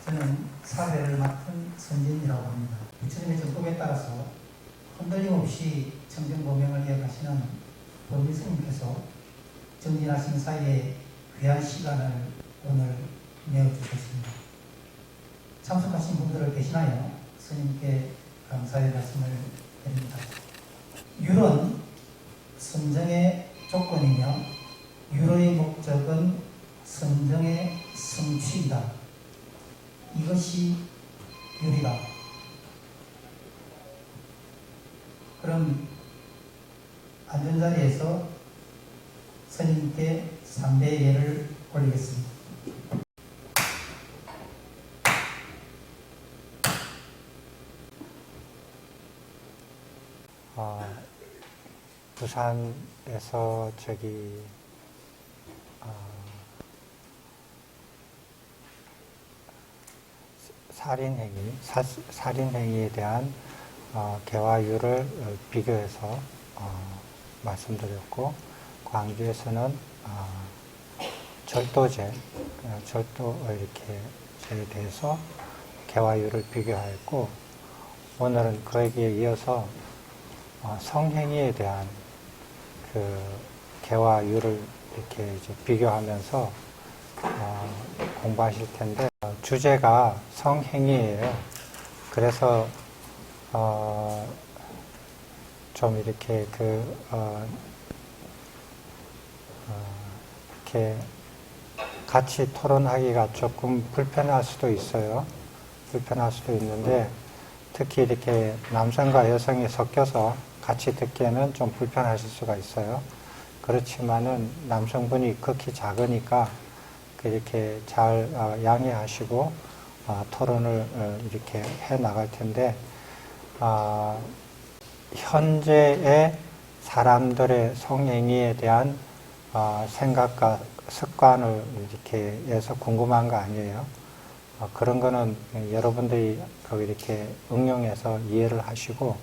저는 사회를 맡은 선진이라고 합니다. 부처님의 정법에 따라서 흔들림 없이 청정보명을 이어가시는 법미스님께서 정진하신 사이에 귀한 시간을 오늘 내어주셨습니다. 참석하신 분들을 대신하여 스님께 감사의 말씀을 드립니다. 율은 선정의 조건이며 율의 목적은 선정의 성취이다. 이것이 율이다. 그럼 앉은 자리에서 스님께 3배 예를 올리겠습니다. 부산에서 살인행위에 대한 개화율을 비교해서 말씀드렸고, 광주에서는 절도죄 이렇게에 대해서 개화율을 비교하였고, 오늘은 그에게 이어서 성행위에 대한 그 개화율을 이렇게 이제 비교하면서 공부하실 텐데, 주제가 성행위예요. 그래서 좀 이렇게 이렇게 같이 토론하기가 조금 불편할 수도 있어요. 불편할 수도 있는데, 특히 이렇게 남성과 여성이 섞여서 같이 듣기에는 좀 불편하실 수가 있어요. 그렇지만은 남성분이 극히 작으니까 이렇게 잘 양해하시고 토론을 이렇게 해 나갈 텐데, 현재의 사람들의 성행위에 대한 생각과 습관을 이렇게 해서 궁금한 거 아니에요. 그런 거는 여러분들이 이렇게 응용해서 이해를 하시고,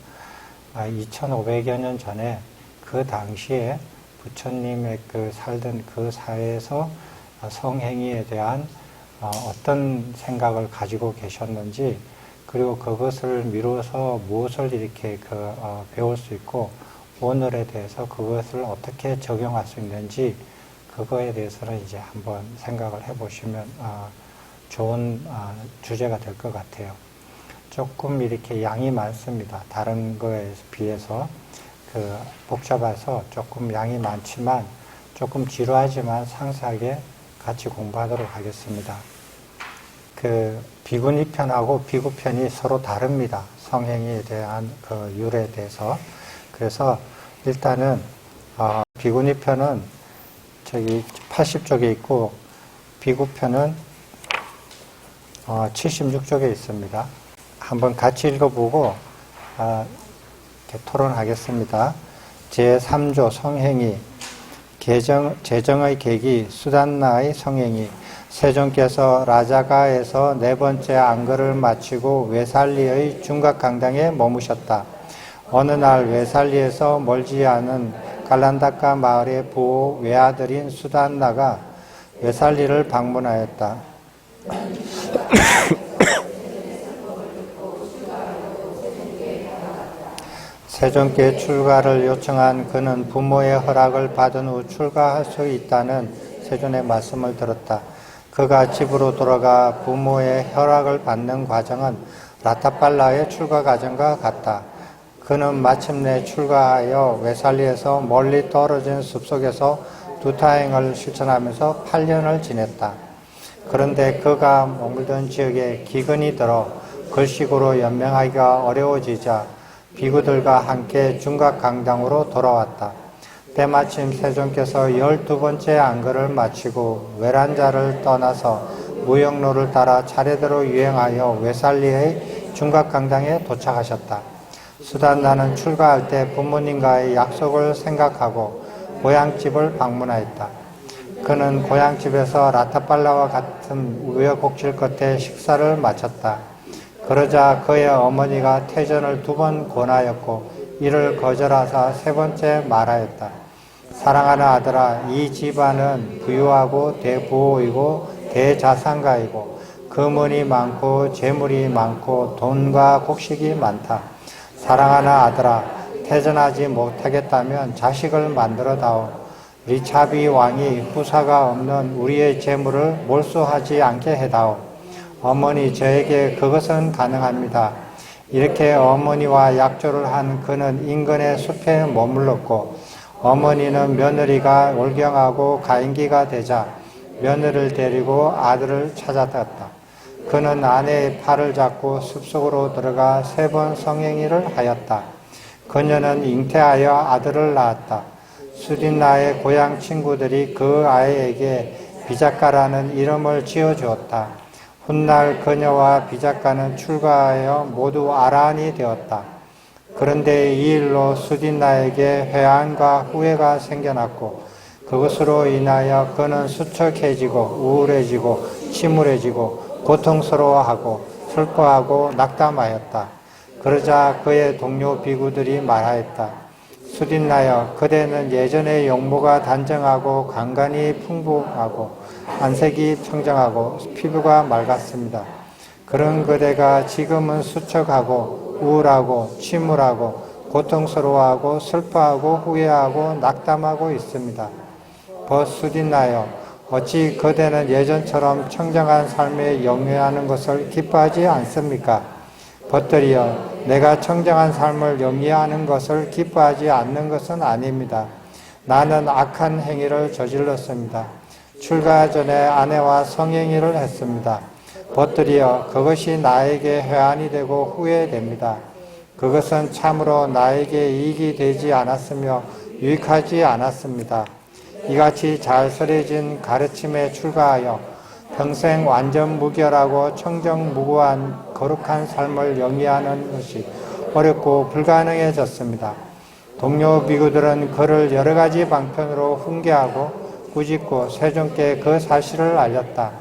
2500여 년 전에 그 당시에 부처님의 살던 그 사회에서 성행위에 대한 어떤 생각을 가지고 계셨는지, 그리고 그것을 미루어서 무엇을 이렇게 배울 수 있고, 오늘에 대해서 그것을 어떻게 적용할 수 있는지, 그거에 대해서는 이제 한번 생각을 해보시면 좋은 주제가 될 것 같아요. 조금 이렇게 양이 많습니다. 다른 거에 비해서 복잡해서 조금 양이 많지만 조금 지루하지만 상세하게 같이 공부하도록 하겠습니다. 비구니 편하고 비구 편이 서로 다릅니다. 성행위에 대한 율에 대해서. 그래서 일단은 비구니 편은 저기 80쪽에 있고, 비구 편은 76쪽에 있습니다. 한번 같이 읽어보고 이렇게 토론하겠습니다. 제3조 성행위, 제정의 계기, 수단나의 성행위. 세존께서 라자가에서 4번째 안거를 마치고 외살리의 중각강당에 머무셨다. 어느 날 외살리에서 멀지 않은 갈란다카 마을의 부호 외아들인 수단나가 외살리를 방문하였다. 세존께 출가를 요청한 그는 부모의 허락을 받은 후 출가할 수 있다는 세존의 말씀을 들었다. 그가 집으로 돌아가 부모의 허락을 받는 과정은 라타팔라의 출가 과정과 같다. 그는 마침내 출가하여 외살리에서 멀리 떨어진 숲속에서 두타행을 실천하면서 8년을 지냈다. 그런데 그가 머물던 지역에 기근이 들어 글씨구로 연명하기가 어려워지자 비구들과 함께 중각강당으로 돌아왔다. 때마침 세존께서 12번째 안거를 마치고 외란자를 떠나서 무역로를 따라 차례대로 유행하여 외살리의 중각강당에 도착하셨다. 수단나는 출가할 때 부모님과의 약속을 생각하고 고향집을 방문하였다. 그는 고향집에서 라타팔라와 같은 우여곡절 끝에 식사를 마쳤다. 그러자 그의 어머니가 퇴전을 2번 권하였고 이를 거절하사 3번째 말하였다. 사랑하는 아들아, 이 집안은 부유하고 대부호이고 대자산가이고 금은이 많고 재물이 많고 돈과 곡식이 많다. 사랑하는 아들아, 태전하지 못하겠다면 자식을 만들어 다오. 리차비 왕이 후사가 없는 우리의 재물을 몰수하지 않게 해다오. 어머니, 저에게 그것은 가능합니다. 이렇게 어머니와 약조를 한 그는 인근의 숲에 머물렀고, 어머니는 며느리가 올경하고 가임기가 되자 며느리를 데리고 아들을 찾아갔다. 그는 아내의 팔을 잡고 숲속으로 들어가 3번 성행위를 하였다. 그녀는 잉태하여 아들을 낳았다. 수딘나의 고향 친구들이 그 아이에게 비자가라는 이름을 지어주었다. 훗날 그녀와 비자가는 출가하여 모두 아란이 되었다. 그런데 이 일로 수딘나에게 회한과 후회가 생겨났고, 그것으로 인하여 그는 수척해지고 우울해지고 침울해지고 고통스러워하고 슬퍼하고 낙담하였다. 그러자 그의 동료 비구들이 말하였다. 수딘나여, 그대는 예전에 용모가 단정하고 간간이 풍부하고 안색이 청정하고 피부가 맑았습니다. 그런 그대가 지금은 수척하고 우울하고 침울하고 고통스러워하고 슬퍼하고 후회하고 낙담하고 있습니다. 벗수딘나여, 어찌 그대는 예전처럼 청정한 삶에 영위하는 것을 기뻐하지 않습니까? 벗들이여, 내가 청정한 삶을 영위하는 것을 기뻐하지 않는 것은 아닙니다. 나는 악한 행위를 저질렀습니다. 출가 전에 아내와 성행위를 했습니다. 벗들이여, 그것이 나에게 회한이 되고 후회됩니다. 그것은 참으로 나에게 이익이 되지 않았으며 유익하지 않았습니다. 이같이 잘 설해진 가르침에 출가하여 평생 완전 무결하고 청정무구한 거룩한 삶을 영위하는 것이 어렵고 불가능해졌습니다. 동료 비구들은 그를 여러 가지 방편으로 훈계하고 꾸짖고 세존께 그 사실을 알렸다.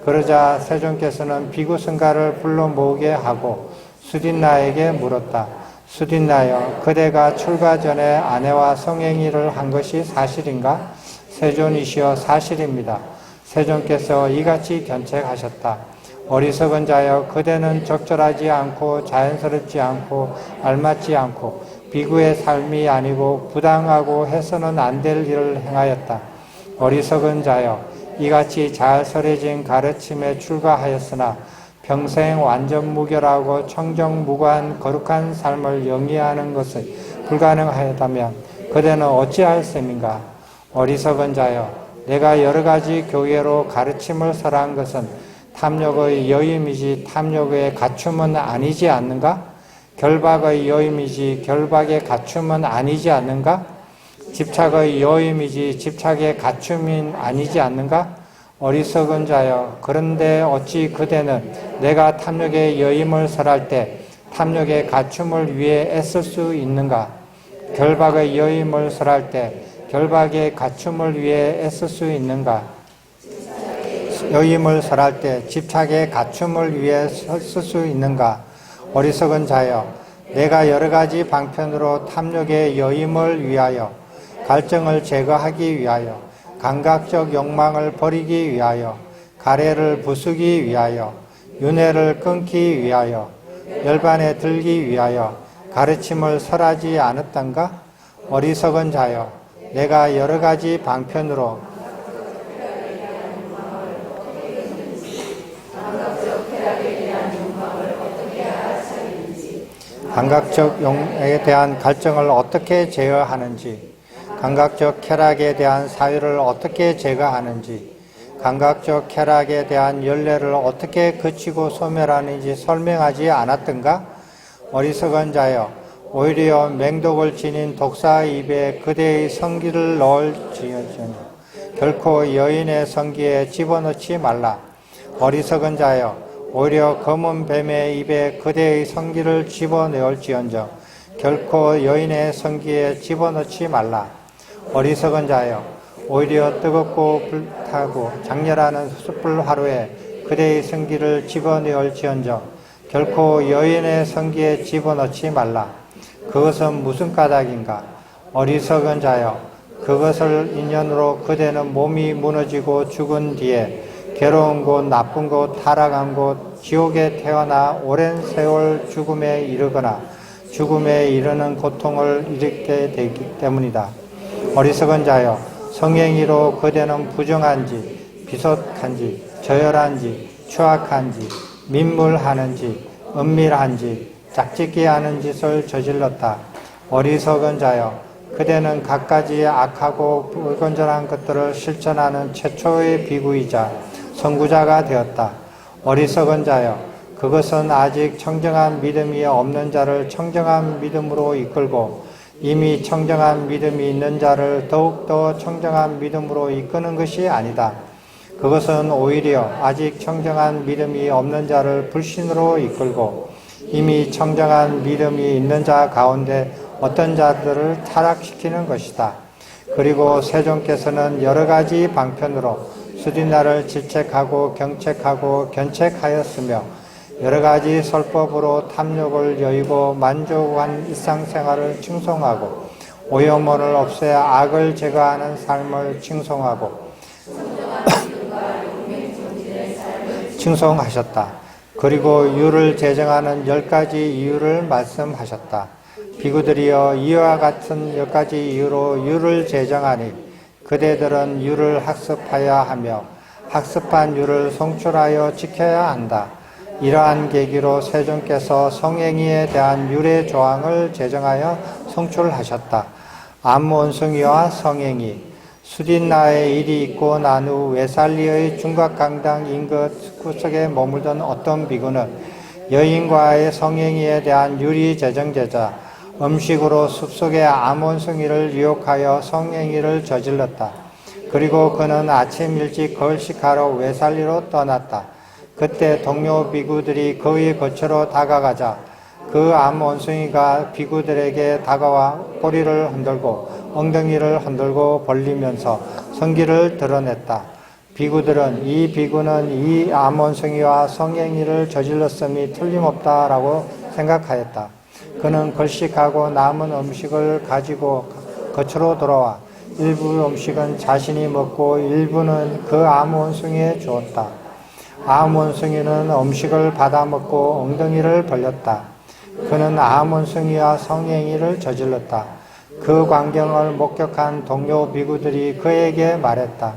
그러자 세존께서는 비구 승가를 불러 모으게 하고 수딘나에게 물었다. 수딘나여, 그대가 출가 전에 아내와 성행위를 한 것이 사실인가? 세존이시여, 사실입니다. 세존께서 이같이 견책하셨다. 어리석은 자여, 그대는 적절하지 않고 자연스럽지 않고 알맞지 않고 비구의 삶이 아니고 부당하고 해서는 안 될 일을 행하였다. 어리석은 자여, 이같이 잘 설해진 가르침에 출가하였으나 평생 완전 무결하고 청정무구한 거룩한 삶을 영위하는 것이 불가능하였다면 그대는 어찌할 셈인가? 어리석은 자여, 내가 여러 가지 교회로 가르침을 설한 것은 탐욕의 여임이지 탐욕의 갖춤은 아니지 않는가? 결박의 여임이지 결박의 갖춤은 아니지 않는가? 집착의 여임이지 집착의 갖춤은 아니지 않는가? 어리석은 자여, 그런데 어찌 그대는 내가 탐욕의 여임을 설할 때 탐욕의 갖춤을 위해 애쓸 수 있는가? 결박의 여임을 설할 때 결박의 갖춤을 위해 애쓸 수 있는가? 여임을 설할 때 집착의 갖춤을 위해 쓸 수 있는가? 어리석은 자여, 내가 여러 가지 방편으로 탐욕의 여임을 위하여 갈증을 제거하기 위하여 감각적 욕망을 버리기 위하여 가래를 부수기 위하여 윤회를 끊기 위하여 열반에 들기 위하여 가르침을 설하지 않았던가? 어리석은 자여, 내가 여러 가지 방편으로 감각적 용에 대한 갈증을 어떻게 제어하는지, 감각적 쾌락에 대한 사유를 어떻게 제거하는지, 감각적 쾌락에 대한 열례를 어떻게 그치고 소멸하는지 설명하지 않았던가? 어리석은 자여, 오히려 맹독을 지닌 독사 입에 그대의 성기를 넣을지어다. 결코 여인의 성기에 집어넣지 말라. 어리석은 자여, 오히려 검은 뱀의 입에 그대의 성기를 집어넣을지언정 결코 여인의 성기에 집어넣지 말라. 어리석은 자여, 오히려 뜨겁고 불타고 장렬하는 숯불 화로에 그대의 성기를 집어넣을지언정 결코 여인의 성기에 집어넣지 말라. 그것은 무슨 까닭인가? 어리석은 자여, 그것을 인연으로 그대는 몸이 무너지고 죽은 뒤에 괴로운 곳, 나쁜 곳, 타락한 곳, 지옥에 태어나 오랜 세월 죽음에 이르거나 죽음에 이르는 고통을 일으키게 되기 때문이다. 어리석은 자여, 성행위로 그대는 부정한지, 비속한지, 저열한지, 추악한지, 민물하는지, 은밀한지, 짝짓기 하는 짓을 저질렀다. 어리석은 자여, 그대는 갖가지 악하고 불건전한 것들을 실천하는 최초의 비구이자 선구자가 되었다. 어리석은 자여, 그것은 아직 청정한 믿음이 없는 자를 청정한 믿음으로 이끌고 이미 청정한 믿음이 있는 자를 더욱더 청정한 믿음으로 이끄는 것이 아니다. 그것은 오히려 아직 청정한 믿음이 없는 자를 불신으로 이끌고 이미 청정한 믿음이 있는 자 가운데 어떤 자들을 타락시키는 것이다. 그리고 세존께서는 여러 가지 방편으로 수딘나를 질책하고 경책하고 견책하였으며 여러 가지 설법으로 탐욕을 여의고 만족한 일상생활을 칭송하고 오염원을 없애 악을 제거하는 삶을 칭송하고 칭송하셨다. 그리고 유를 제정하는 10가지 이유를 말씀하셨다. 비구들이여, 이와 같은 10가지 이유로 유를 제정하니 그대들은 유를 학습하여야 하며 학습한 유를 송출하여 지켜야 한다. 이러한 계기로 세존께서 성행위에 대한 율의 조항을 제정하여 송출하셨다. 암원숭이와 성행위, 수딘나의 일이 있고 난 후 웨살리의 중각강당 인근 구석에 머물던 어떤 비구는 여인과의 성행위에 대한 율이 제정되자 음식으로 숲속의 암원숭이를 유혹하여 성행위를 저질렀다. 그리고 그는 아침 일찍 걸식하러 웨살리로 떠났다. 그때 동료 비구들이 그의 거처로 다가가자 그 암원숭이가 비구들에게 다가와 꼬리를 흔들고 엉덩이를 흔들고 벌리면서 성기를 드러냈다. 비구들은 이 비구는 이 암원숭이와 성행위를 저질렀음이 틀림없다라고 생각하였다. 그는 걸식하고 남은 음식을 가지고 거처로 돌아와 일부 음식은 자신이 먹고 일부는 그 암원숭이에 주었다. 암원숭이는 음식을 받아먹고 엉덩이를 벌렸다. 그는 암원숭이와 성행위를 저질렀다. 그 광경을 목격한 동료 비구들이 그에게 말했다.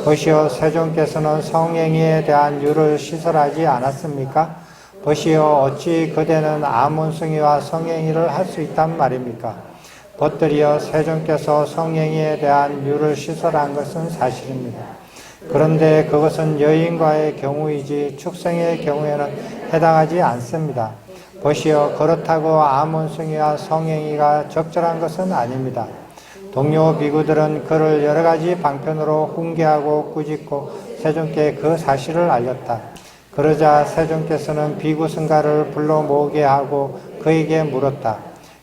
보시오, 세존께서는 성행위에 대한 율을 시설하지 않았습니까? 보시오, 어찌 그대는 암원숭이와 성행위를 할 수 있단 말입니까? 벗들이여, 세존께서 성행위에 대한 율을 시설한 것은 사실입니다. 그런데 그것은 여인과의 경우이지 축생의 경우에는 해당하지 않습니다. 보시오, 그렇다고 암원숭이와 성행위가 적절한 것은 아닙니다. 동료 비구들은 그를 여러 가지 방편으로 훈계하고 꾸짖고 세존께 그 사실을 알렸다. 그러자 세존께서는 비구 승가를 불러 모으게 하고 그에게 물었다.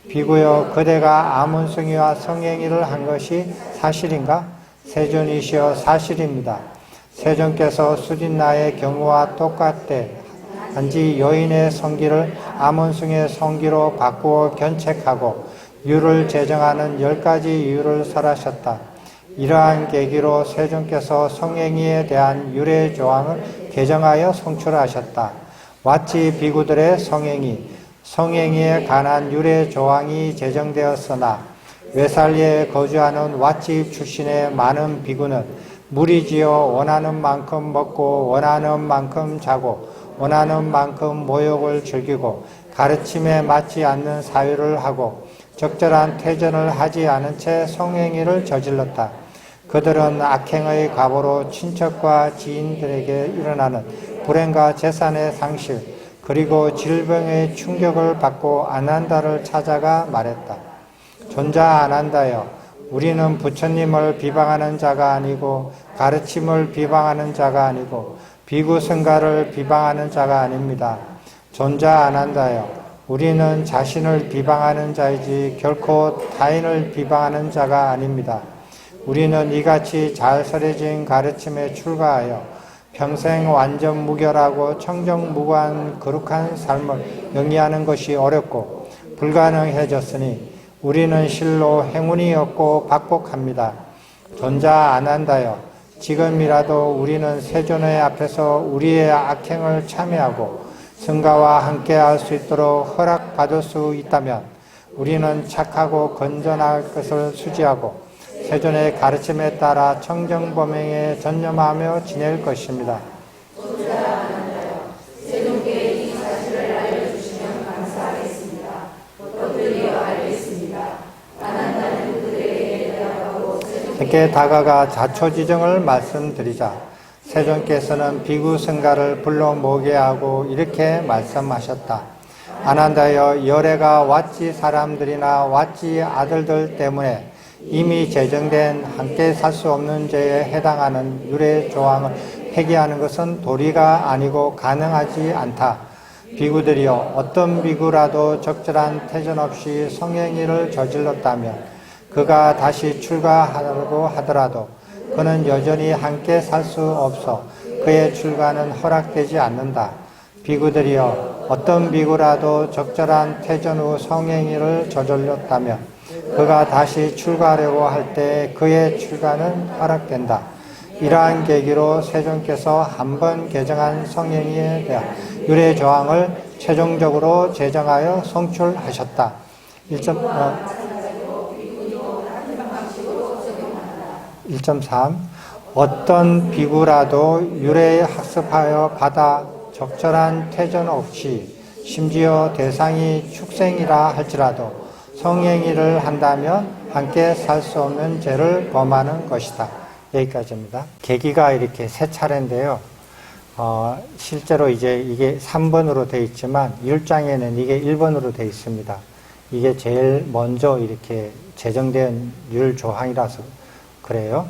비구여, 그대가 암원숭이와 성행위를 한 것이 사실인가? 세존이시여, 사실입니다. 세존께서 수딘나의 경우와 똑같대 단지 여인의 성기를 암원숭이의 성기로 바꾸어 견책하고 율을 제정하는 10가지 이유를 설하셨다. 이러한 계기로 세존께서 성행위에 대한 율의 조항을 개정하여 송출하셨다. 왓지 비구들의 성행위에 관한 율의 조항이 제정되었으나 웨살리에 거주하는 왓지 출신의 많은 비구는 무리지어 원하는 만큼 먹고 원하는 만큼 자고 원하는 만큼 모욕을 즐기고 가르침에 맞지 않는 사유를 하고 적절한 퇴전을 하지 않은 채 성행위를 저질렀다. 그들은 악행의 과보로 친척과 지인들에게 일어나는 불행과 재산의 상실 그리고 질병의 충격을 받고 아난다를 찾아가 말했다. 존자 아난다여, 우리는 부처님을 비방하는 자가 아니고 가르침을 비방하는 자가 아니고 비구 승가를 비방하는 자가 아닙니다. 존자 아난다여, 우리는 자신을 비방하는 자이지 결코 타인을 비방하는 자가 아닙니다. 우리는 이같이 잘 설해진 가르침에 출가하여 평생 완전 무결하고 청정무구한 거룩한 삶을 영위하는 것이 어렵고 불가능해졌으니 우리는 실로 행운이 없고 박복합니다. 존자 아난다여, 지금이라도 우리는 세존의 앞에서 우리의 악행을 참회하고 승가와 함께할 수 있도록 허락받을 수 있다면 우리는 착하고 건전할 것을 수지하고 세존의 가르침에 따라 청정범행에 전념하며 지낼 것입니다. 함께 다가가 자초지정을 말씀드리자 세존께서는 비구 승가를 불러 모게 하고 이렇게 말씀하셨다. 아난다여 열애가 왓지 사람들이나 왓지 아들들 때문에 이미 제정된 함께 살 수 없는 죄에 해당하는 율의 조항을 폐기하는 것은 도리가 아니고 가능하지 않다. 비구들이여 어떤 비구라도 적절한 태전 없이 성행위를 저질렀다면 그가 다시 출가하려고 하더라도 그는 여전히 함께 살 수 없어 그의 출가는 허락되지 않는다. 비구들이여 어떤 비구라도 적절한 태전 후 성행위를 저질렀다면 그가 다시 출가하려고 할 때 그의 출가는 허락된다. 이러한 계기로 세존께서 한 번 개정한 성행위에 대한 율의 조항을 최종적으로 제정하여 성출하셨다. 1.3 어떤 비구라도 율에 학습하여 받아 적절한 퇴전 없이 심지어 대상이 축생이라 할지라도 성행위를 한다면 함께 살 수 없는 죄를 범하는 것이다. 여기까지입니다. 계기가 이렇게 세 차례인데요. 실제로 이제 이게 3번으로 되어 있지만 율장에는 이게 1번으로 되어 있습니다. 이게 제일 먼저 이렇게 제정된 율 조항이라서 그래요.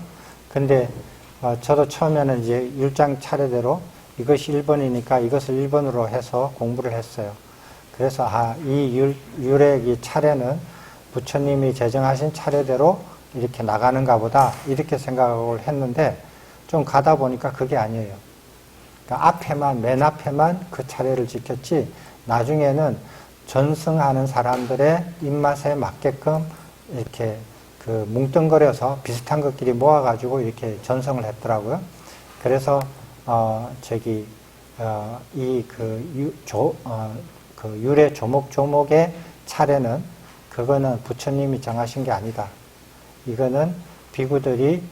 근데 저도 처음에는 이제 율장 차례대로 이것이 1번이니까 이것을 1번으로 해서 공부를 했어요. 그래서 이 율의 이 차례는 부처님이 제정하신 차례대로 이렇게 나가는가 보다 이렇게 생각을 했는데 좀 가다 보니까 그게 아니에요. 그러니까 맨 앞에만 그 차례를 지켰지 나중에는 전승하는 사람들의 입맛에 맞게끔 이렇게 그 뭉뚱거려서 비슷한 것끼리 모아가지고 이렇게 전성을 했더라고요. 그래서 그 율의 조목조목의 차례는 그거는 부처님이 정하신 게 아니다. 이거는 비구들이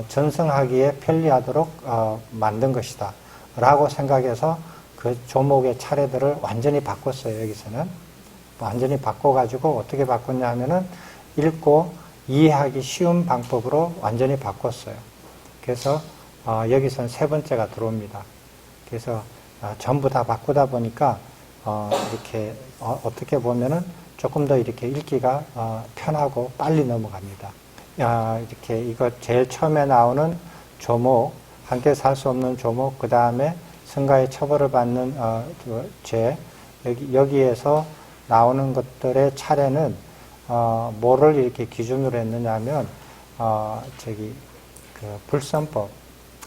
전승하기에 편리하도록 만든 것이다. 라고 생각해서 그 조목의 차례들을 완전히 바꿨어요. 여기서는. 완전히 바꿔가지고 어떻게 바꿨냐 하면은 읽고 이해하기 쉬운 방법으로 완전히 바꿨어요. 그래서 여기서는 세 번째가 들어옵니다. 그래서 전부 다 바꾸다 보니까 이렇게 어떻게 보면은 조금 더 이렇게 읽기가 편하고 빨리 넘어갑니다. 이렇게 이거 제일 처음에 나오는 조목, 함께 살 수 없는 조목, 그 다음에 승가의 처벌을 받는 죄, 여기에서 나오는 것들의 차례는 뭐를 이렇게 기준으로 했느냐 하면 그 불선법,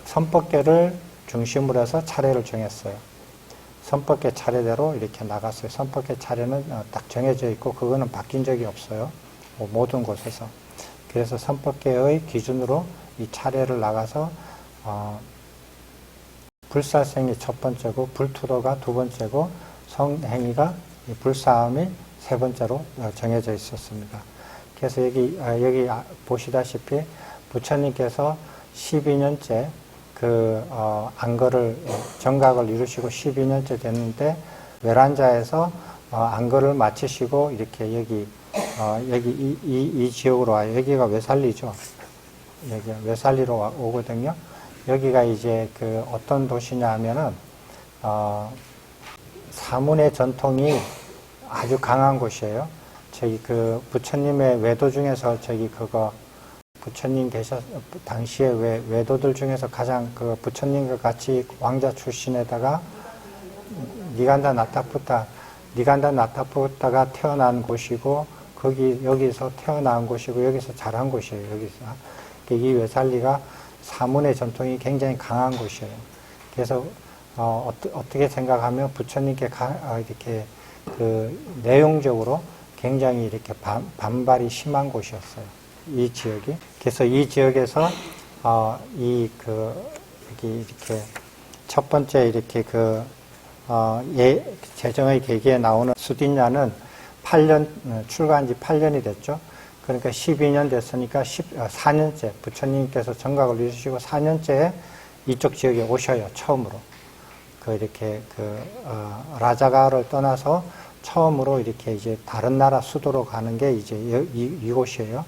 선법계를 중심으로 해서 차례를 정했어요. 선법계 차례대로 이렇게 나갔어요. 선법계 차례는 딱 정해져 있고 그거는 바뀐 적이 없어요. 모든 곳에서. 그래서 선법계의 기준으로 이 차례를 나가서 불사생이 첫 번째고 불투도가 두 번째고 성행위가 불사함이 세 번째로 정해져 있었습니다. 그래서 여기 보시다시피 부처님께서 12년째 안거를 정각을 이루시고 12년째 됐는데 외란자에서 안거를 마치시고 이렇게 여기 이 지역으로 와요. 여기가 외살리죠. 여기가 외살리로 오거든요. 여기가 이제 어떤 도시냐 하면은 사문의 전통이 아주 강한 곳이에요. 부처님의 외도 중에서 부처님 당시에 외도들 중에서 가장 부처님과 같이 왕자 출신에다가 니간다 나타푸타가 태어난 곳이고, 여기서 태어난 곳이고, 여기서 자란 곳이에요, 여기서. 이 외살리가 사문의 전통이 굉장히 강한 곳이에요. 그래서, 어떻게 생각하면 부처님께 이렇게 내용적으로 굉장히 이렇게 반발이 심한 곳이었어요. 이 지역이. 그래서 이 지역에서 여기 이렇게 첫 번째 이렇게 재정의 계기에 나오는 수딘야는 8년, 출가한 지 8년이 됐죠. 그러니까 12년 됐으니까 4년째, 부처님께서 정각을 이루시고 4년째에 이쪽 지역에 오셔요, 처음으로. 라자가를 떠나서 처음으로 이렇게 이제 다른 나라 수도로 가는 게 이제 이곳이에요.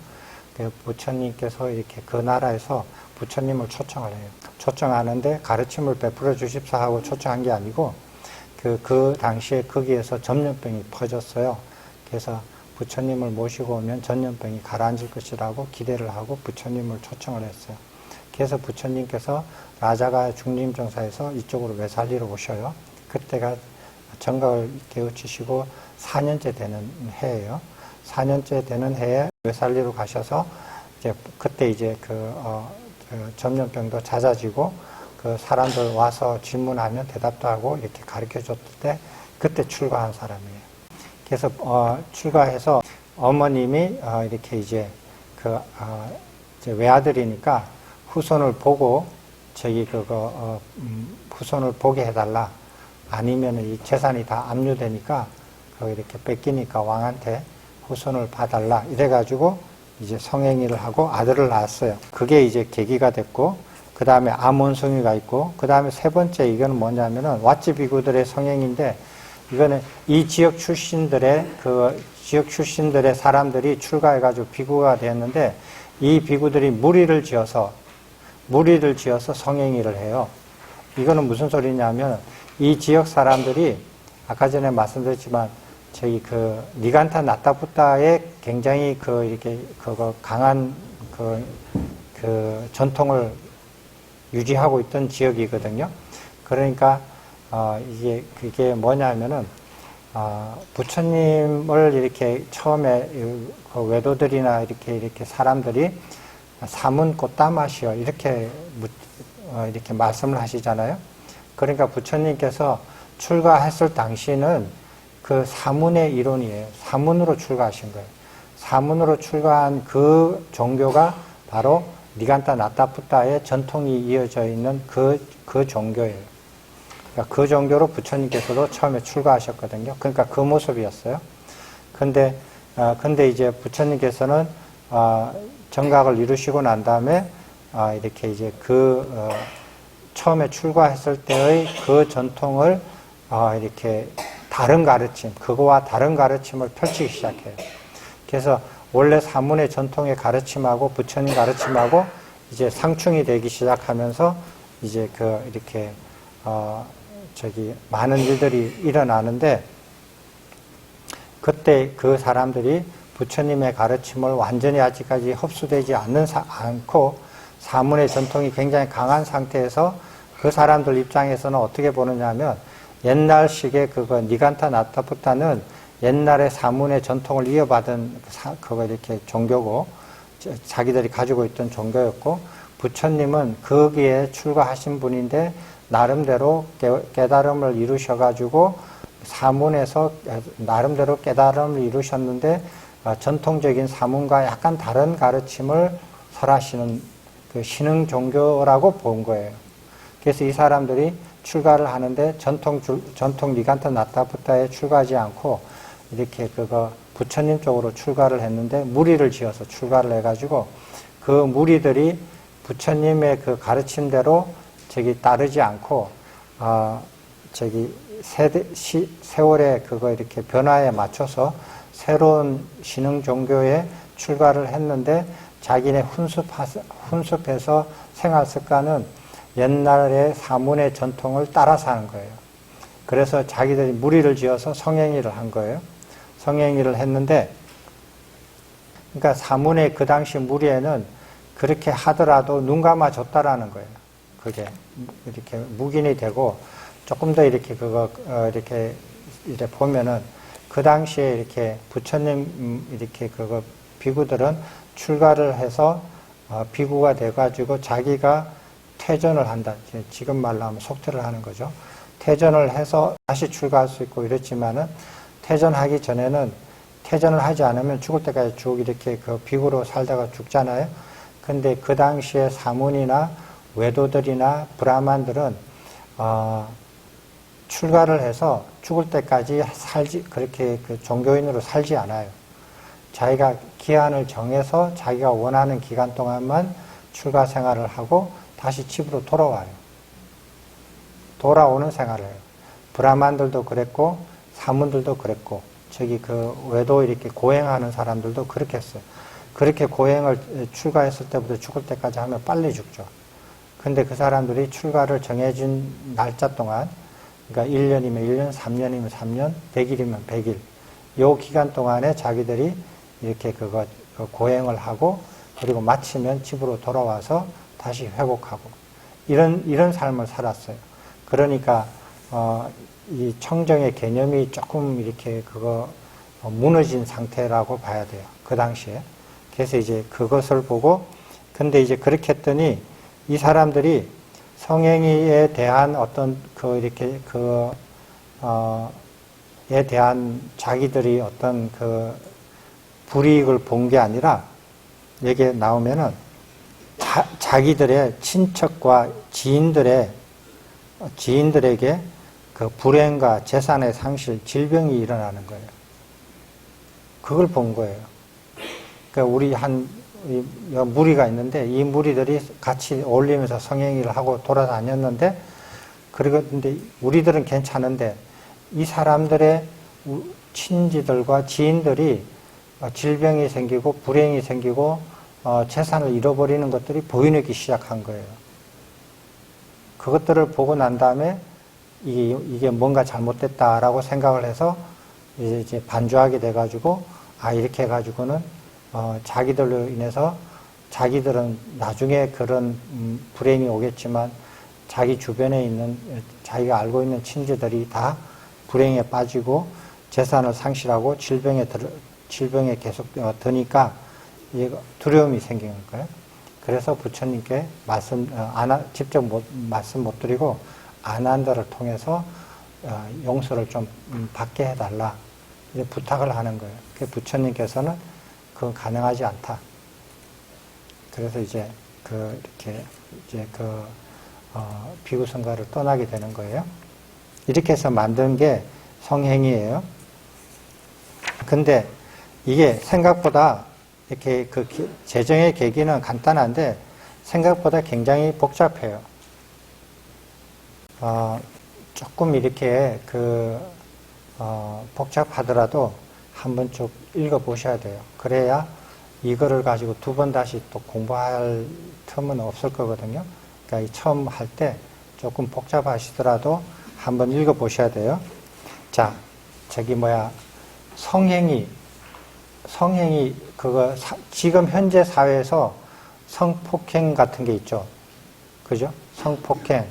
부처님께서 이렇게 그 나라에서 부처님을 초청을 해요. 초청하는데 가르침을 베풀어 주십사 하고 초청한 게 아니고 그 당시에 거기에서 전염병이 퍼졌어요. 그래서 부처님을 모시고 오면 전염병이 가라앉을 것이라고 기대를 하고 부처님을 초청을 했어요. 그래서 부처님께서 라자가 중림정사에서 이쪽으로 외살리로 오셔요. 그때가 정각을 깨우치시고 4년째 되는 해예요. 4년째 되는 해에 외살리로 가셔서 그때 이제 전염병도 잦아지고 그 사람들 와서 질문하면 대답도 하고 이렇게 가르쳐 줬을 때 그때 출가한 사람이에요. 그래서 출가해서 어머님이 이렇게 이제 외아들이니까 후손을 보고 후손을 보게 해달라. 아니면 이 재산이 다 압류되니까 이렇게 뺏기니까 왕한테 후손을 봐달라. 이래가지고 이제 성행위를 하고 아들을 낳았어요. 그게 이제 계기가 됐고, 그 다음에 아몬성이가 있고, 그 다음에 세 번째 이거는 뭐냐면은 왓지 비구들의 성행인데, 이거는 이 지역 출신들의 사람들이 출가해가지고 비구가 되었는데, 이 비구들이 무리를 지어서 성행위를 해요. 이거는 무슨 소리냐면, 이 지역 사람들이 아까 전에 말씀드렸지만, 니간타 나타부타에 굉장히 강한 전통을 유지하고 있던 지역이거든요. 그러니까, 그게 뭐냐면은, 부처님을 이렇게 처음에 외도들이나 이렇게 사람들이 사문 꽃다마시여 이렇게 말씀을 하시잖아요. 그러니까 부처님께서 출가했을 당시는 그 사문의 이론이에요. 사문으로 출가하신 거예요. 사문으로 출가한 그 종교가 바로 니간타 나타푸타의 전통이 이어져 있는 그 종교예요. 그러니까 그 종교로 부처님께서도 처음에 출가하셨거든요. 그러니까 그 모습이었어요. 근데 이제 부처님께서는 정각을 이루시고 난 다음에 이렇게 이제 처음에 출가했을 때의 그 전통을 이렇게 다른 가르침, 그거와 다른 가르침을 펼치기 시작해요. 그래서 원래 사문의 전통의 가르침하고 부처님 가르침하고 이제 상충이 되기 시작하면서 이제 이렇게 많은 일들이 일어나는데 그때 그 사람들이 부처님의 가르침을 완전히 아직까지 흡수되지 않고 사문의 전통이 굉장히 강한 상태에서 그 사람들 입장에서는 어떻게 보느냐 하면 옛날식의 니간타 나타푸타는 옛날의 사문의 전통을 이어받은 이렇게 종교고 자기들이 가지고 있던 종교였고 부처님은 거기에 출가하신 분인데 나름대로 깨달음을 이루셔가지고 사문에서 나름대로 깨달음을 이루셨는데 전통적인 사문과 약간 다른 가르침을 설하시는 그 신흥 종교라고 본 거예요. 그래서 이 사람들이 출가를 하는데 전통 니간타 나타부타에 출가하지 않고 이렇게 부처님 쪽으로 출가를 했는데 무리를 지어서 출가를 해가지고 그 무리들이 부처님의 그 가르침대로 따르지 않고 세월의 이렇게 변화에 맞춰서 새로운 신흥 종교에 출가를 했는데 자기네 훈습해서 생활 습관은 옛날의 사문의 전통을 따라서 하는 거예요. 그래서 자기들이 무리를 지어서 성행위를 한 거예요. 성행위를 했는데, 그러니까 사문의 그 당시 무리에는 그렇게 하더라도 눈 감아줬다라는 거예요. 그게 이렇게 묵인이 되고 조금 더 이렇게 이렇게 보면은 그 당시에 이렇게 부처님 이렇게 비구들은 출가를 해서 비구가 돼가지고 자기가 퇴전을 한다. 지금 말로 하면 속퇴를 하는 거죠. 퇴전을 해서 다시 출가할 수 있고 이렇지만은 퇴전하기 전에는 퇴전을 하지 않으면 죽을 때까지 쭉 이렇게 비구로 살다가 죽잖아요. 근데 그 당시에 사문이나 외도들이나 브라만들은 출가를 해서 죽을 때까지 그렇게 그 종교인으로 살지 않아요. 자기가 기한을 정해서 자기가 원하는 기간 동안만 출가 생활을 하고 다시 집으로 돌아와요. 돌아오는 생활을 해요. 브라만들도 그랬고 사문들도 그랬고 저기 그 외도 이렇게 고행하는 사람들도 그렇게 했어요. 그렇게 고행을 출가했을 때부터 죽을 때까지 하면 빨리 죽죠. 근데 그 사람들이 출가를 정해진 날짜 동안, 그러니까 1년이면 1년, 3년이면 3년, 100일이면 100일. 요 기간 동안에 자기들이 이렇게 그 고행을 하고, 그리고 마치면 집으로 돌아와서 다시 회복하고, 이런 삶을 살았어요. 그러니까, 이 청정의 개념이 조금 이렇게 무너진 상태라고 봐야 돼요. 그 당시에. 그래서 이제 그것을 보고, 근데 이제 그렇게 했더니, 이 사람들이 성행위에 대한 어떤 에 대한 자기들이 어떤 불이익을 본 게 아니라, 여기에 나오면은 자기들의 친척과 지인들에게 그 불행과 재산의 상실, 질병이 일어나는 거예요. 그걸 본 거예요. 그러니까 우리 무리가 있는데 이 무리들이 같이 어울리면서 성행위를 하고 돌아다녔는데 근데 우리들은 괜찮은데 이 사람들의 친지들과 지인들이 질병이 생기고 불행이 생기고 재산을 잃어버리는 것들이 보이기 시작한 거예요. 그것들을 보고 난 다음에 이게 뭔가 잘못됐다라고 생각을 해서 이제 반주하게 돼가지고 이렇게 해가지고는 자기들로 인해서 자기들은 나중에 그런 불행이 오겠지만 자기 주변에 있는 자기가 알고 있는 친지들이 다 불행에 빠지고 재산을 상실하고 질병에 계속 드니까 두려움이 생기는 거예요. 그래서 부처님께 직접 말씀 못 드리고 아난다를 통해서 용서를 좀 받게 해달라 이제 부탁을 하는 거예요. 부처님께서는 그건 가능하지 않다. 그래서 이제 비구 성가를 떠나게 되는 거예요. 이렇게 해서 만든 게 성행위예요. 근데 이게 생각보다 이렇게 제정의 계기는 간단한데 생각보다 굉장히 복잡해요. 조금 이렇게 복잡하더라도 한번 쭉 읽어보셔야 돼요. 그래야 이거를 가지고 두 번 다시 또 공부할 틈은 없을 거거든요. 그러니까 처음 할 때 조금 복잡하시더라도 한번 읽어보셔야 돼요. 자, 성행위, 지금 현재 사회에서 성폭행 같은 게 있죠. 그죠? 성폭행.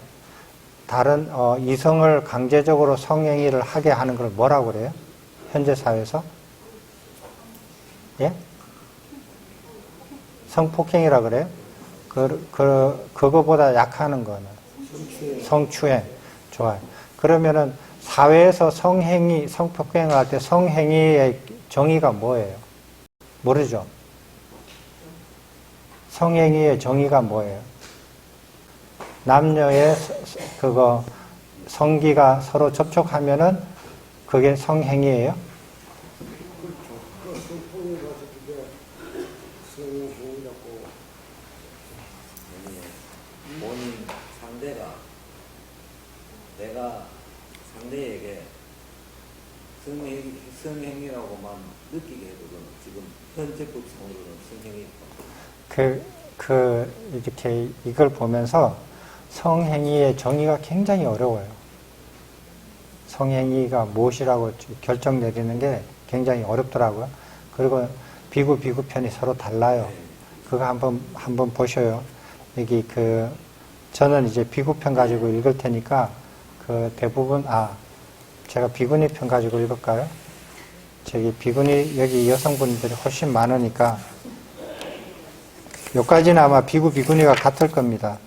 다른, 이성을 강제적으로 성행위를 하게 하는 걸 뭐라고 그래요? 현재 사회에서? 예? 성폭행이라 그래요? 그거보다 약하는 거는? 성추행. 좋아요. 그러면은 사회에서 성폭행을 할 때 성행위의 정의가 뭐예요? 모르죠? 성행위의 정의가 뭐예요? 남녀의 성기가 서로 접촉하면은 그게 성행위예요? 내가 상대에게 성행위라고만 느끼게 해도 지금 현재법상으로는 성행위입니다. 이렇게 이걸 보면서 성행위의 정의가 굉장히 어려워요. 성행위가 무엇이라고 결정 내리는 게 굉장히 어렵더라고요. 그리고 비구 편이 서로 달라요. 그거 한번 보셔요. 여기 저는 이제 비구 편 가지고 읽을 테니까 대부분 제가 비구니 편 가지고 읽을까요? 여기 여성분들이 훨씬 많으니까 여기까지는 아마 비구니가 같을 겁니다.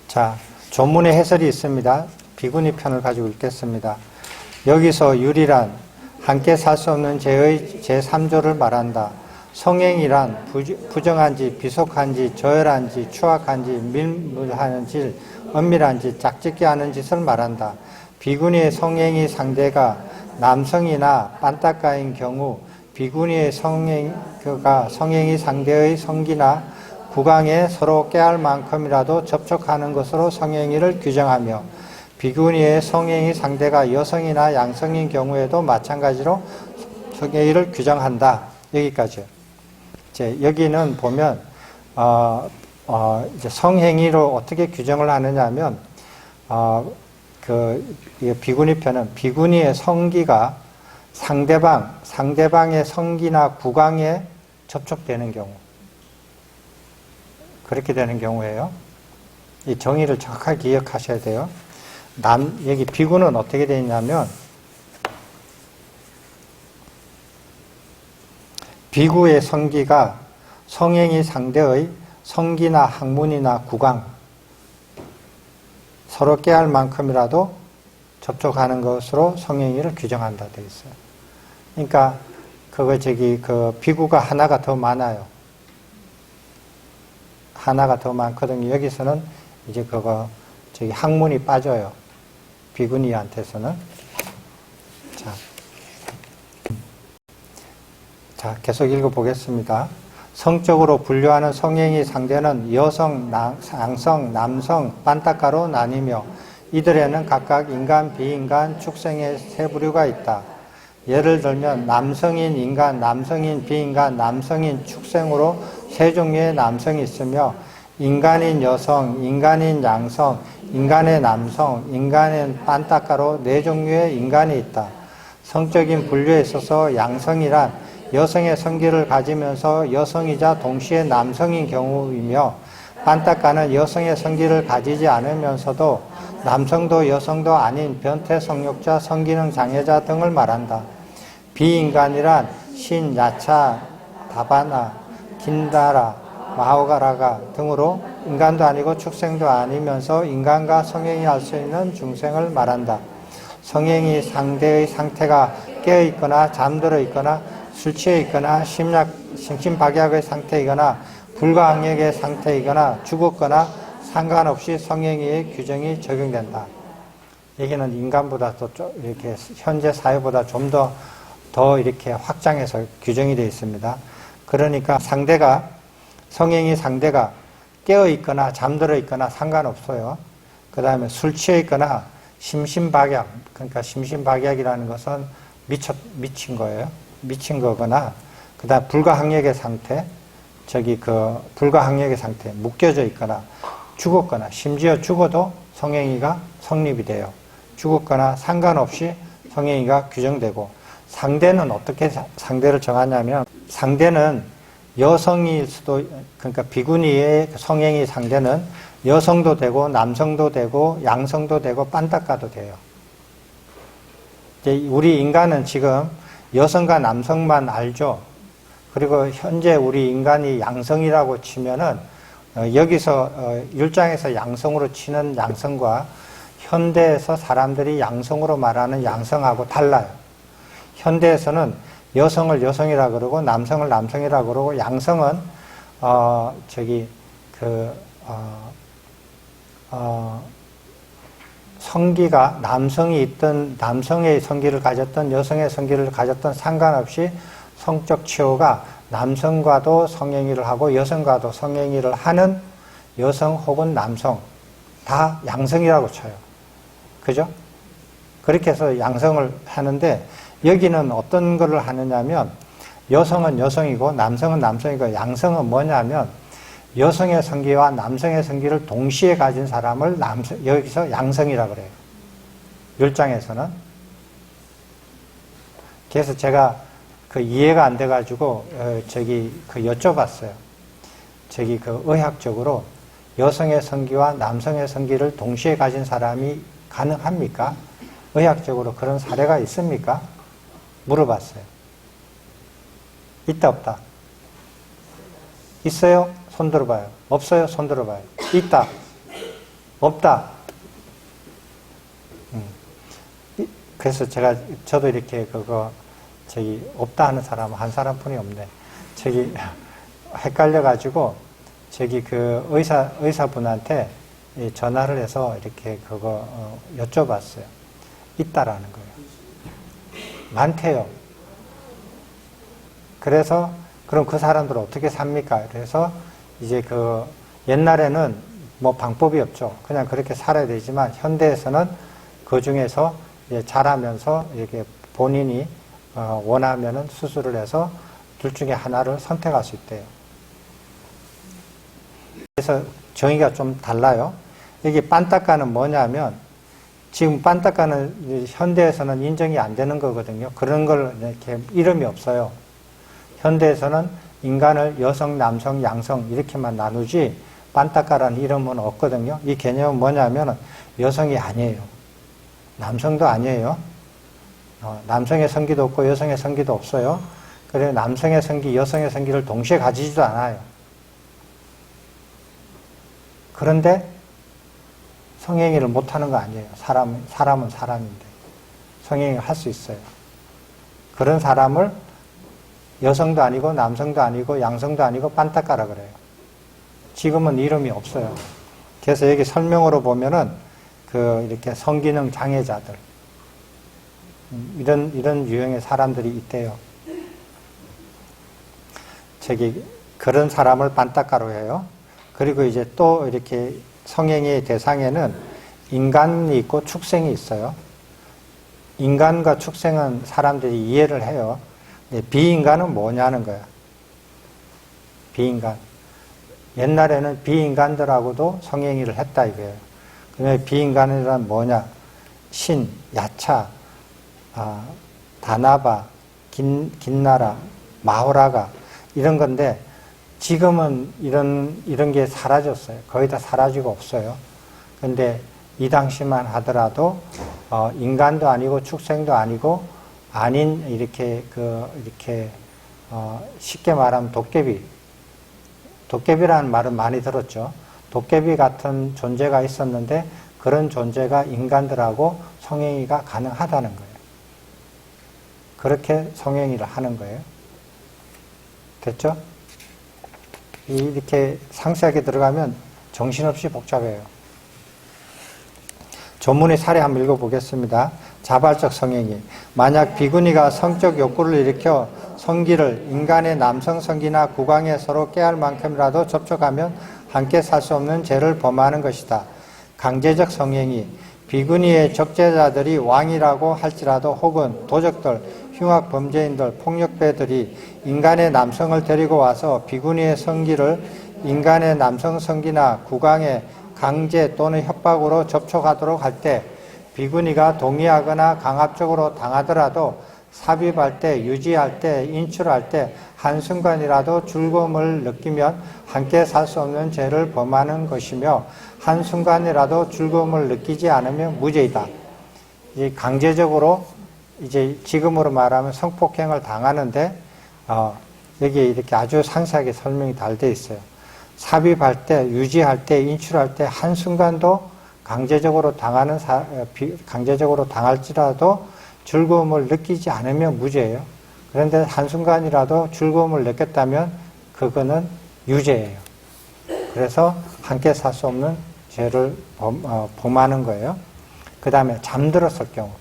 자, 전문의 해설이 있습니다. 비구니 편을 가지고 읽겠습니다. 여기서 유리란 함께 살 수 없는 죄의 제3조를 말한다. 성행이란 부정한지 비속한지 저열한지 추악한지 밀물하는지 은밀한지 짝짓기 하는 짓을 말한다. 비구니의 성행이 상대가 남성이나 빤딱가인 경우 비구니의 성행이 상대의 성기나 구강에 서로 깨알 만큼이라도 접촉하는 것으로 성행위를 규정하며 비구니의 성행이 상대가 여성이나 양성인 경우에도 마찬가지로 성행위를 규정한다. 여기까지요. 이제 여기는 보면 이제 성행위로 어떻게 규정을 하느냐면 비구니 편은 비구니의 성기가 상대방의 성기나 구강에 접촉되는 경우, 그렇게 되는 경우에요. 이 정의를 정확하게 기억하셔야 돼요. 여기 비구는 어떻게 되어 있냐면, 비구의 성기가 성행위 상대의 성기나 항문이나 구강, 서로 깨알 만큼이라도 접촉하는 것으로 성행위를 규정한다 되어 있어요. 그러니까 그 비구가 하나가 더 많아요. 하나가 더 많거든요. 여기서는 이제 항문이 빠져요. 비구니한테서는. 자, 계속 읽어보겠습니다. 성적으로 분류하는 성행위 상대는 여성, 양성, 남성, 빤딱가로 나뉘며 이들에는 각각 인간, 비인간, 축생의 세 부류가 있다. 예를 들면 남성인 인간, 남성인 비인간, 남성인 축생으로 세 종류의 남성이 있으며 인간인 여성, 인간인 양성, 인간의 남성, 인간인 빤딱가로 네 종류의 인간이 있다. 성적인 분류에 있어서 양성이란 여성의 성기를 가지면서 여성이자 동시에 남성인 경우이며 빤딱가는 여성의 성기를 가지지 않으면서도 남성도 여성도 아닌 변태 성욕자, 성기능 장애자 등을 말한다. 비인간이란 신, 야차, 다바나, 긴다라, 마호가라가 등으로 인간도 아니고 축생도 아니면서 인간과 성행위할 수 있는 중생을 말한다. 성행위 상대의 상태가 깨어있거나 잠들어 있거나 술 취해 있거나 심신박약의 상태이거나 불가항력의 상태이거나 죽었거나 상관없이 성행위의 규정이 적용된다. 여기는 인간보다 또 이렇게 현재 사회보다 좀 더 이렇게 확장해서 규정이 되어 있습니다. 그러니까 성행위 상대가 깨어 있거나 잠들어 있거나 상관없어요. 그 다음에 술 취해 있거나 심신박약, 그러니까 심신박약이라는 것은 미친 거예요. 미친 거거나, 그 다음 불가항력의 상태, 불가항력의 상태, 묶여져 있거나, 죽었거나, 심지어 죽어도 성행위가 성립이 돼요. 죽었거나 상관없이 성행위가 규정되고, 상대는 어떻게 상대를 정하냐면, 상대는 여성일 수도, 그러니까 비구니의 성행위 상대는 여성도 되고, 남성도 되고, 양성도 되고, 빤딱가도 돼요. 이제 우리 인간은 지금 여성과 남성만 알죠. 그리고 현재 우리 인간이 양성이라고 치면은 여기서 율장에서 양성으로 치는 양성과 현대에서 사람들이 양성으로 말하는 양성하고 달라요. 현대에서는 여성을 여성이라 그러고 남성을 남성이라 그러고 양성은 성기가 남성이 있던 남성의 성기를 가졌던 여성의 성기를 가졌던 상관없이 성적 치유가 남성과도 성행위를 하고 여성과도 성행위를 하는 여성 혹은 남성 다 양성이라고 쳐요. 그죠? 그렇게 해서 양성을 하는데 여기는 어떤 거를 하느냐면 여성은 여성이고 남성은 남성이고 양성은 뭐냐면 여성의 성기와 남성의 성기를 동시에 가진 사람을 여기서 양성이라고 그래요. 율장에서는. 그래서 제가 이해가 안 돼가지고, 여쭤봤어요. 의학적으로 여성의 성기와 남성의 성기를 동시에 가진 사람이 가능합니까? 의학적으로 그런 사례가 있습니까? 물어봤어요. 있다, 없다? 있어요? 손 들어봐요. 없어요? 손 들어봐요. 있다. 없다. 그래서 저도 이렇게 없다 하는 사람은 한 사람뿐이 없네. 저기 헷갈려가지고 저기 그 의사분한테 전화를 해서 이렇게 그거 여쭤봤어요. 있다라는 거예요. 많대요. 그래서 그럼 그 사람들은 어떻게 삽니까? 그래서 이제 그 옛날에는 뭐 방법이 없죠. 그냥 그렇게 살아야 되지만 현대에서는 그 중에서 이제 잘하면서 이렇게 본인이 원하면은 수술을 해서 둘 중에 하나를 선택할 수 있대요. 그래서 정의가 좀 달라요. 여기 빤따까는 뭐냐면 지금 빤따까는 현대에서는 인정이 안 되는 거거든요. 그런 걸 이렇게 이름이 없어요. 현대에서는 인간을 여성, 남성, 양성 이렇게만 나누지 빤따까라는 이름은 없거든요. 이 개념은 뭐냐면 여성이 아니에요. 남성도 아니에요. 남성의 성기도 없고 여성의 성기도 없어요. 그래서 남성의 성기, 여성의 성기를 동시에 가지지도 않아요. 그런데 성행위를 못하는 거 아니에요. 사람은 사람인데 성행위를 할 수 있어요. 그런 사람을 여성도 아니고 남성도 아니고 양성도 아니고 빤따까라 그래요. 지금은 이름이 없어요. 그래서 여기 설명으로 보면은 이렇게 성기능 장애자들 이런 유형의 사람들이 있대요. 그런 사람을 빤따까로 해요. 그리고 이제 또 이렇게 성행위의 대상에는 인간이 있고 축생이 있어요. 인간과 축생은 사람들이 이해를 해요. 비인간은 뭐냐는 거야. 비인간. 옛날에는 비인간들하고도 성행위를 했다 이거예요. 그러면 비인간이란 뭐냐? 신, 야차, 다나바, 긴나라, 마호라가 이런 건데 지금은 이런 게 사라졌어요. 거의 다 사라지고 없어요. 근데 이 당시만 하더라도 인간도 아니고 축생도 아니고 아닌 이렇게 쉽게 말하면 도깨비라는 말은 많이 들었죠. 도깨비 같은 존재가 있었는데 그런 존재가 인간들하고 성행위가 가능하다는 거예요. 그렇게 성행위를 하는 거예요. 됐죠? 이렇게 상세하게 들어가면 정신없이 복잡해요. 전문의 사례 한번 읽어보겠습니다. 자발적 성행위. 만약 비구니가 성적 욕구를 일으켜 성기를 인간의 남성 성기나 구강에 서로 깨할 만큼이라도 접촉하면 함께 살 수 없는 죄를 범하는 것이다. 강제적 성행위. 비구니의 적재자들이 왕이라고 할지라도 혹은 도적들, 흉악 범죄인들, 폭력배들이 인간의 남성을 데리고 와서 비구니의 성기를 인간의 남성 성기나 구강에 강제 또는 협박으로 접촉하도록 할 때 비구니가 동의하거나 강압적으로 당하더라도 삽입할 때, 유지할 때, 인출할 때 한순간이라도 즐거움을 느끼면 함께 살 수 없는 죄를 범하는 것이며 한순간이라도 즐거움을 느끼지 않으면 무죄이다. 이제 강제적으로 이제 지금으로 말하면 성폭행을 당하는데 여기에 이렇게 아주 상세하게 설명이 잘 되어 있어요. 삽입할 때, 유지할 때, 인출할 때 한순간도 강제적으로 당할지라도 즐거움을 느끼지 않으면 무죄예요. 그런데 한순간이라도 즐거움을 느꼈다면 그거는 유죄예요. 그래서 함께 살 수 없는 죄를 범하는 거예요. 그 다음에 잠들었을 경우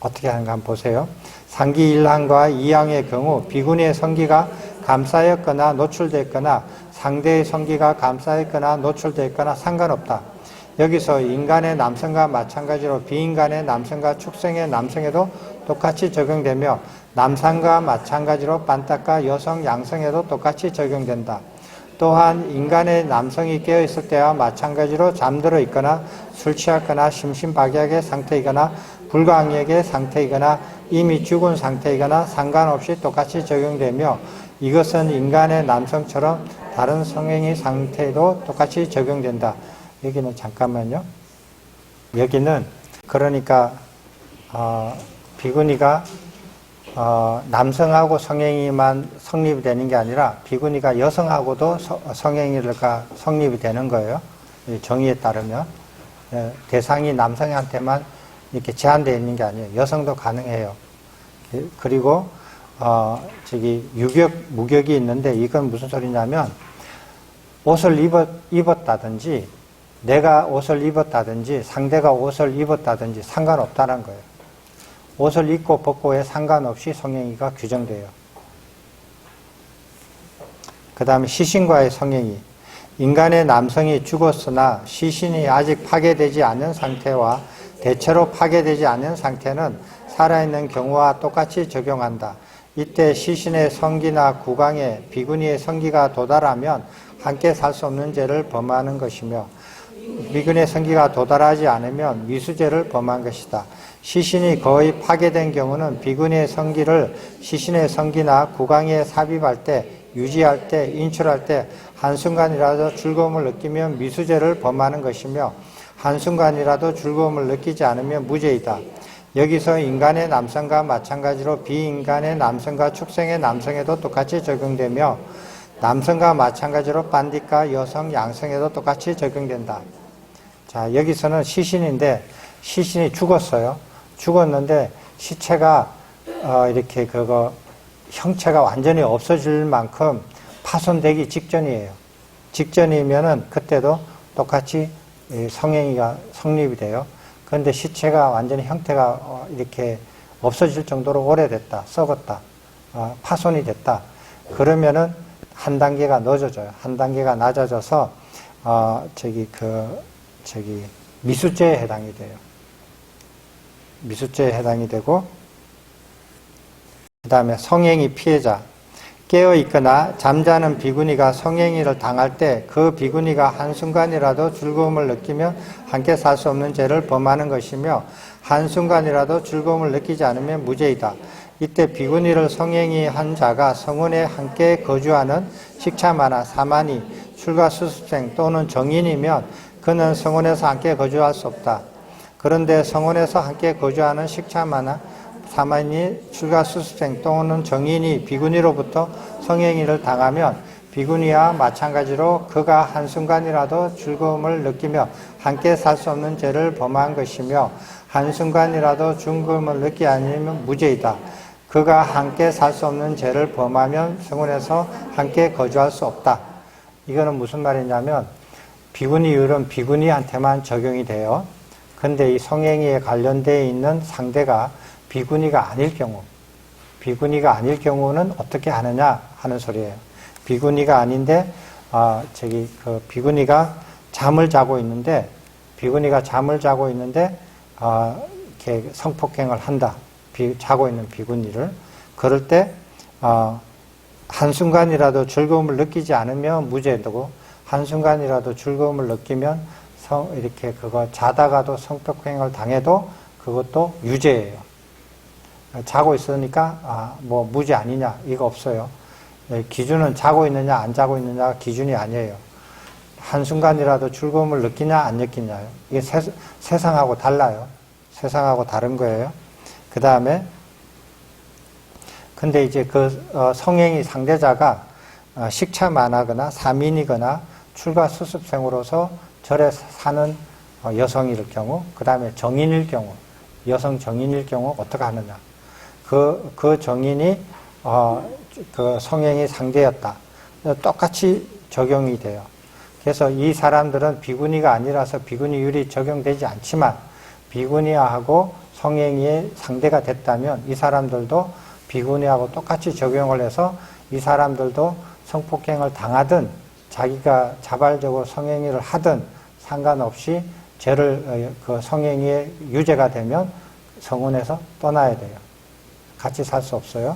어떻게 하는가 한번 보세요. 상기 1항과 2항의 경우 비구니의 성기가 감싸였거나 노출됐거나 상대의 성기가 감싸였거나 노출됐거나 상관없다. 여기서 인간의 남성과 마찬가지로 비인간의 남성과 축생의 남성에도 똑같이 적용되며 남성과 마찬가지로 빤따까 여성, 양성에도 똑같이 적용된다. 또한 인간의 남성이 깨어있을 때와 마찬가지로 잠들어 있거나 술 취했거나 심신박약의 상태이거나 불강력의 상태이거나 이미 죽은 상태이거나 상관없이 똑같이 적용되며 이것은 인간의 남성처럼 다른 성행위 상태에도 똑같이 적용된다. 여기는 잠깐만요. 여기는 그러니까 비구니가 남성하고 성행위만 성립이 되는 게 아니라 비구니가 여성하고도 성행위가 성립이 되는 거예요. 정의에 따르면 대상이 남성한테만 이렇게 제한되어 있는 게 아니에요. 여성도 가능해요. 그리고 유격, 무격이 있는데 이건 무슨 소리냐면 옷을 입었다든지 내가 옷을 입었다든지 상대가 옷을 입었다든지 상관없다는 거예요. 옷을 입고 벗고에 상관없이 성행위가 규정돼요. 그 다음에 시신과의 성행위. 인간의 남성이 죽었으나 시신이 아직 파괴되지 않은 상태와 대체로 파괴되지 않은 상태는 살아있는 경우와 똑같이 적용한다. 이때 시신의 성기나 구강에 비구니의 성기가 도달하면 함께 살 수 없는 죄를 범하는 것이며 비구니의 성기가 도달하지 않으면 미수죄를 범한 것이다. 시신이 거의 파괴된 경우는 비구니의 성기를 시신의 성기나 구강에 삽입할 때, 유지할 때, 인출할 때 한순간이라도 즐거움을 느끼면 미수죄를 범하는 것이며 한순간이라도 즐거움을 느끼지 않으면 무죄이다. 여기서 인간의 남성과 마찬가지로 비인간의 남성과 축생의 남성에도 똑같이 적용되며 남성과 마찬가지로 반딧과 여성, 양성에도 똑같이 적용된다. 자, 여기서는 시신인데 시신이 죽었어요. 죽었는데 시체가 이렇게 형체가 완전히 없어질 만큼 파손되기 직전이에요. 직전이면은 그때도 똑같이 성행위가 성립이 돼요. 그런데 시체가 완전히 형태가 이렇게 없어질 정도로 오래됐다, 썩었다, 파손이 됐다. 그러면은 한 단계가 늦어져요. 한 단계가 낮아져서 미수죄에 해당이 돼요. 미수죄에 해당이 되고, 그 다음에 성행위 피해자. 깨어있거나 잠자는 비구니가 성행위를 당할 때 그 비구니가 한순간이라도 즐거움을 느끼며 함께 살 수 없는 죄를 범하는 것이며 한순간이라도 즐거움을 느끼지 않으면 무죄이다. 이때 비구니를 성행위한 자가 성혼에 함께 거주하는 식차마나 사마니, 출가수습생 또는 정인이면 그는 성혼에서 함께 거주할 수 없다. 그런데 성혼에서 함께 거주하는 식차마나 사마니, 출가수습생 또는 정인이 비구니로부터 성행위를 당하면 비구니와 마찬가지로 그가 한순간이라도 즐거움을 느끼며 함께 살 수 없는 죄를 범한 것이며 한순간이라도 즐거움을 느끼지 않으면 무죄이다. 그가 함께 살 수 없는 죄를 범하면 성혼에서 함께 거주할 수 없다. 이거는 무슨 말이냐면 비구니율은 비구니한테만 적용이 돼요. 근데 이 성행위에 관련되어 있는 상대가 비구니가 아닐 경우는 어떻게 하느냐 하는 소리예요. 비구니가 아닌데, 비구니가 잠을 자고 있는데, 이렇게 성폭행을 한다. 자고 있는 비구니를. 그럴 때, 한순간이라도 즐거움을 느끼지 않으면 무죄되고, 한순간이라도 즐거움을 느끼면 이렇게 자다가도 성폭행을 당해도 그것도 유죄예요. 자고 있으니까 무죄 아니냐 이거 없어요. 기준은 자고 있느냐 안 자고 있느냐가 기준이 아니에요. 한순간이라도 즐거움을 느끼냐 안 느끼냐요. 이게 세상하고 달라요. 세상하고 다른 거예요. 그 다음에 근데 이제 성행위 상대자가 식차만하거나 사민이거나 출가수습생으로서 절에 사는 여성일 경우, 그 다음에 정인일 경우, 여성 정인일 경우 어떻게 하느냐. 그 정인이 성행위 상대였다. 똑같이 적용이 돼요. 그래서 이 사람들은 비구니가 아니라서 비구니율이 적용되지 않지만 비구니하고 성행위의 상대가 됐다면 이 사람들도 비구니하고 똑같이 적용을 해서 이 사람들도 성폭행을 당하든 자기가 자발적으로 성행위를 하든 상관없이 죄를 성행위에 유죄가 되면 성혼에서 떠나야 돼요. 같이 살 수 없어요.